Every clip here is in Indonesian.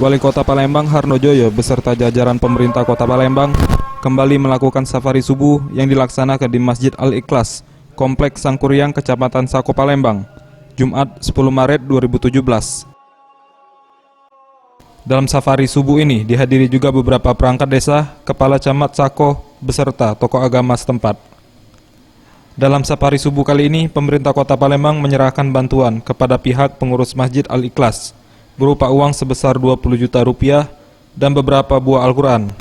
Wali Kota Palembang Harnojoyo beserta jajaran pemerintah Kota Palembang kembali melakukan safari subuh yang dilaksanakan di Masjid Al-Ikhlas, Kompleks Sangkuriang, Kecamatan Sako, Palembang, Jumat 10 Maret 2017. Dalam safari subuh ini dihadiri juga beberapa perangkat desa, kepala camat Sako, beserta tokoh agama setempat. Dalam safari subuh kali ini, pemerintah Kota Palembang menyerahkan bantuan kepada pihak pengurus Masjid Al-Ikhlas berupa uang sebesar 20 juta rupiah dan beberapa buah Al-Quran.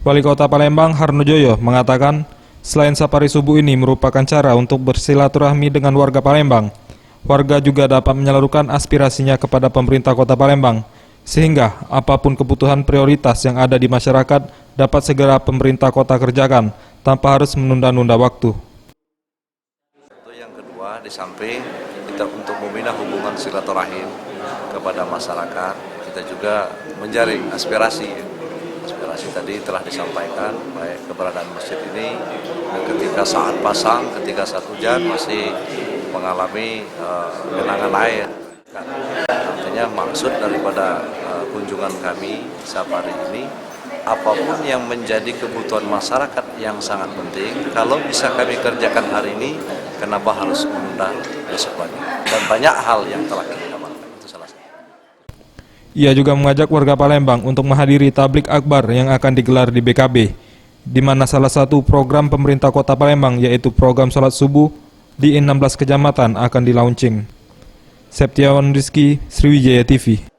Wali Kota Palembang Harnojoyo mengatakan, selain safari subuh ini merupakan cara untuk bersilaturahmi dengan warga Palembang, warga juga dapat menyalurkan aspirasinya kepada pemerintah Kota Palembang, sehingga apapun kebutuhan prioritas yang ada di masyarakat dapat segera pemerintah kota kerjakan tanpa harus menunda-nunda waktu. Yang kedua, di samping kita untuk membina hubungan silaturahim kepada masyarakat, kita juga menjaring aspirasi. Aspirasi tadi telah disampaikan, baik keberadaan masjid ini ketika saat pasang, ketika saat hujan masih mengalami genangan air. Artinya maksud daripada kunjungan kami safari ini, apapun yang menjadi kebutuhan masyarakat yang sangat penting, kalau bisa kami kerjakan hari ini, kenapa harus menunda besok lagi? Dan banyak hal yang telah kita dapatkan. Itu salah satu. Ia juga mengajak warga Palembang untuk menghadiri tablik akbar yang akan digelar di BKB, di mana salah satu program pemerintah Kota Palembang yaitu program sholat subuh di 16 kecamatan akan di-launching. Septiawan Rizky, Sriwijaya TV.